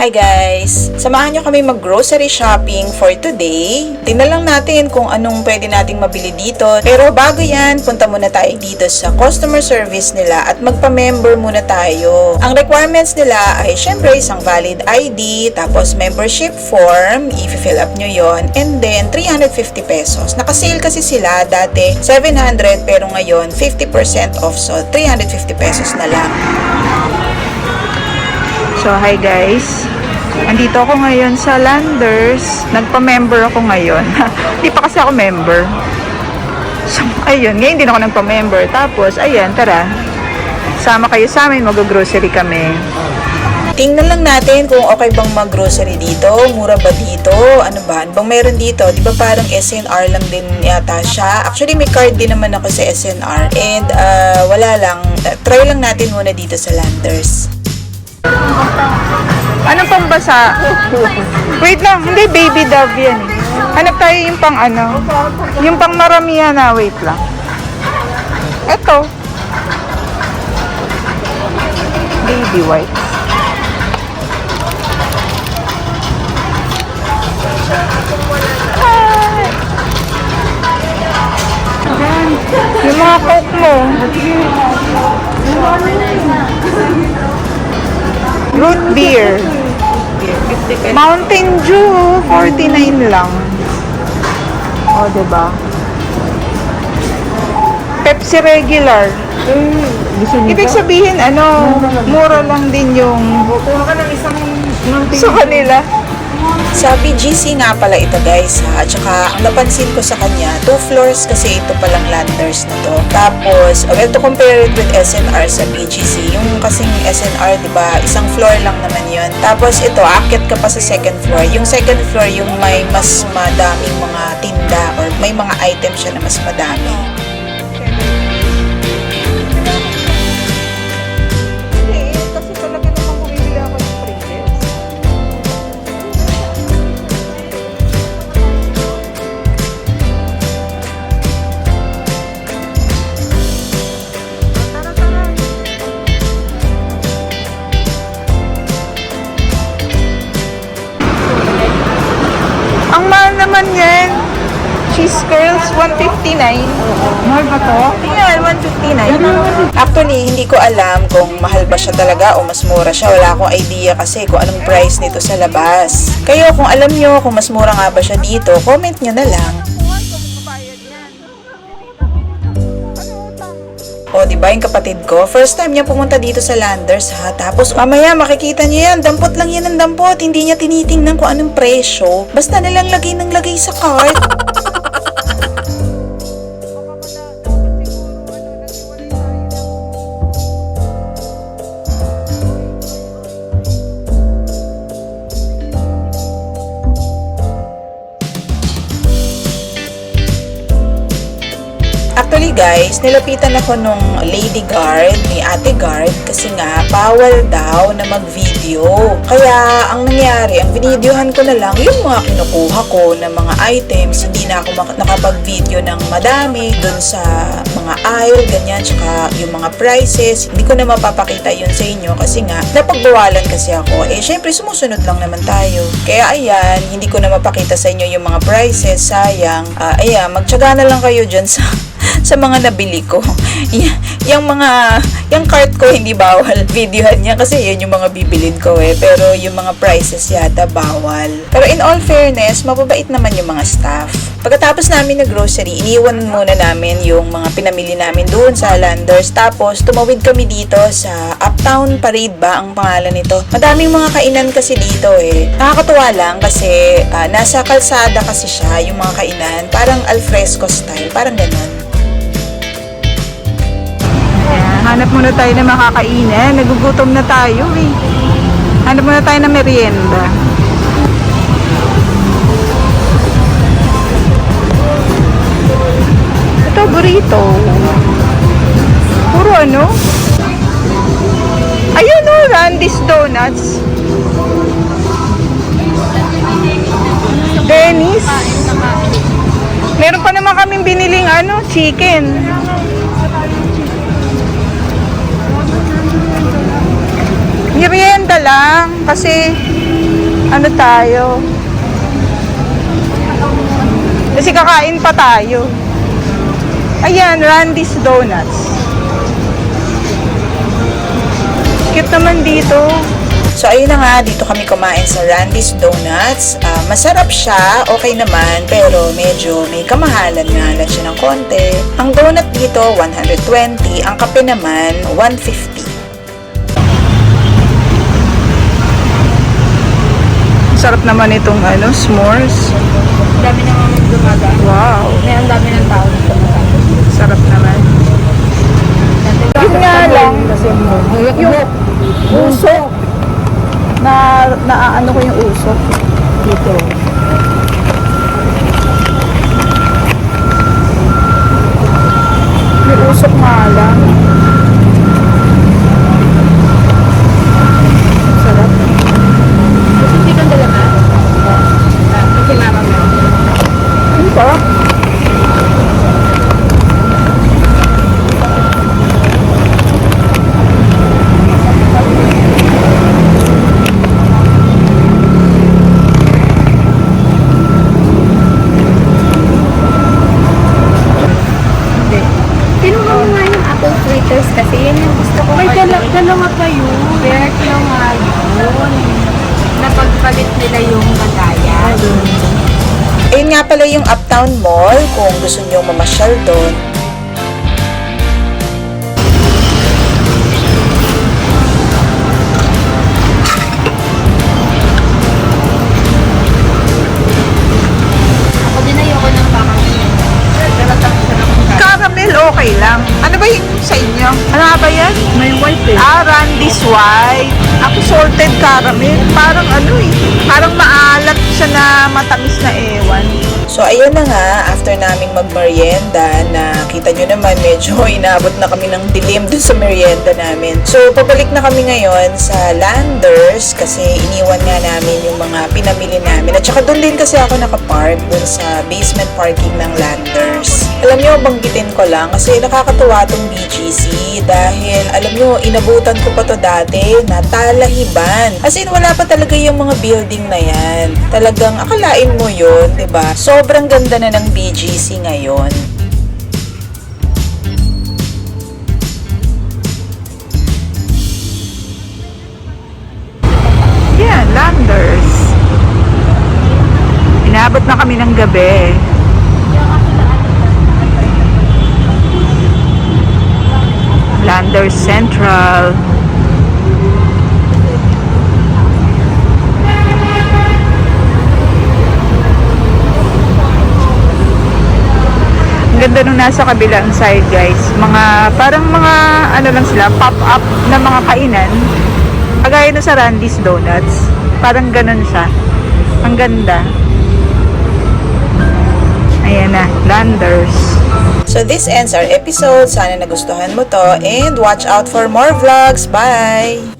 Hi guys! Samahan nyo kami mag-grocery shopping for today. Tingnan lang natin kung anong pwede nating mabili dito. Pero bago yan, punta muna tayo dito sa customer service nila at magpa-member muna tayo. Ang requirements nila ay syempre isang valid ID, tapos membership form, i-fill up nyo yon, and then 350 pesos. Naka-sale kasi sila dati 700 pero ngayon 50% off, so 350 pesos na lang. So, hi guys. Andito ako ngayon sa Landers. Nagpa-member ako ngayon. Hindi pa kasi ako member. So, ayun. Ngayon din ako nagpa-member. Tapos, ayan, tara. Sama kayo sa amin. Mag-grocery kami. Tingnan lang natin kung okay bang mag-grocery dito. Mura ba dito? Ano ba? Ano bang meron dito? Di ba parang SNR lang din yata siya? Actually, may card din naman ako sa SNR. And, wala lang. Try lang natin muna dito sa Landers. Anong pambasa? Wait lang, hindi baby dove yan. Hanap tayo yung pang ano. Yung pang maramihan na, wait lang. Eto. Baby wipes. Hi! Yung mga coke mo. Root beer. Mountain Dew, 49 lang. O, diba? Pepsi regular. Ibig sabihin, ano, mura lang din yung sa kanila. Sa BGC nga pala ito guys ha. At saka ang napansin ko sa kanya, 2 floors kasi ito palang Landers na to. Tapos, we have to compare it with SNR sa BGC. Yung kasing SNR, diba, isang floor lang naman yun. Tapos ito, aakyat ka pa sa second floor. Yung second floor, yung may mas madaming mga tinda or may mga items siya na mas madami. Ang mahal naman yan. Cheese curls, 159. Mahal ba to? Yan, 159. Actually, hindi ko alam kung mahal ba siya talaga o mas mura siya. Wala akong idea kasi kung anong price nito sa labas. Kayo, kung alam nyo kung mas mura nga ba siya dito, comment nyo na lang. O, diba yung kapatid ko? First time niya pumunta dito sa Landers ha. Tapos mamaya makikita niya yan. Dampot lang yan ng dampot. Hindi niya tinitingnan kung anong presyo. Basta nalang lagay ng lagay sa cart. Actually guys, nilapitan ako nung lady guard, ni ate guard, kasi nga bawal daw na mag-video. Kaya ang nangyari, ang binidyohan ko na lang yung mga kinukuha ko ng mga items. Hindi na ako nakapag-video ng madami dun sa mga aisle, ganyan, tsaka yung mga prices. Hindi ko na mapapakita yun sa inyo kasi nga napagbawalan kasi ako. Eh syempre sumusunod lang naman tayo. Kaya ayan, hindi ko na mapakita sa inyo yung mga prices, sayang. Ayan, magtyaga na lang kayo dyan sa mga nabili ko. Yung cart ko hindi bawal videohan niya kasi yun yung mga bibilin ko eh. Pero yung mga prices yata bawal. Pero in all fairness, mababait naman yung mga staff. Pagkatapos namin na grocery, iniwan muna namin yung mga pinamili namin doon sa Landers. Tapos tumawid kami dito sa Uptown Parade ba ang pangalan nito. Madaming mga kainan kasi dito eh. Nakakatuwa lang kasi nasa kalsada kasi siya yung mga kainan. Parang alfresco style, parang ganun. Hanap muna tayo na makakainin. Nagugutom na tayo eh. Hanap muna tayo na merienda. Ito, burrito. Puro ano? Ayun o, Randy's Donuts. Dennis. Meron pa naman kaming biniling chicken. Merienda lang kasi Ano tayo? Kasi kakain pa tayo. Ayan, Randy's Donuts. Cute naman dito. So ayun na nga, dito kami kumain sa Randy's Donuts. Masarap siya, okay naman, pero medyo may kamahalan nga lang siya ng konti. Ang donut dito, 120. Ang kape naman, 150. Sarap naman itong s'mores. Ang dami naman dumadaan. Wow, May ang dami ng tao dito. sarap naman. Yun nga lang, yung usok. Naaano ko yung usok dito. May usok nga lang. Sarap. Kasi hindi kang dalaga. Kasi mama mo. Ang sarap. Kinuha mo nga yung apple fritters kasi yan yung gusto ko. May dalawa pa yun. Direct lang nga yun. Napagpalit nila yung bataya. Ayun nga pala yung Uptown Mall, kung gusto nyo mamasyal doon. Ako din ayoko ng pakasin. Dalatang siya ng Caramel, okay lang. Ano ba yung sa inyo? Ano nga ba yan? may white eh. Randy's White. Ako salted caramel. Parang parang maalat siya na matamis na ewan. So ayun na nga, after naming magmerienda, nakita nyo naman medyo inabot na kami ng dilim dun sa merienda namin. So pabalik na kami ngayon sa Landers kasi iniwan nga namin yung mga pinamili namin. At saka doon din kasi ako nakapark dun sa basement parking ng Landers. Alam nyo, banggitin ko lang kasi nakakatuwa tong BGC dahil alam nyo, inabutan ko pa to dati na talahiban. As in, wala pa talaga yung mga building na yan. Talagang akalain mo yun, 'di ba? Sobrang ganda na ng BGC ngayon. Yan, Landers. Inabot na kami ng gabi. Landers Central. Ang ganda nung nasa kabilang side, guys. Parang mga lang sila, pop-up na mga kainan. Kagaya na sa Randy's Donuts. Parang ganun siya. Ang ganda. Ayan na, Landers. So this ends our episode. Sana nagustuhan mo to and watch out for more vlogs. Bye!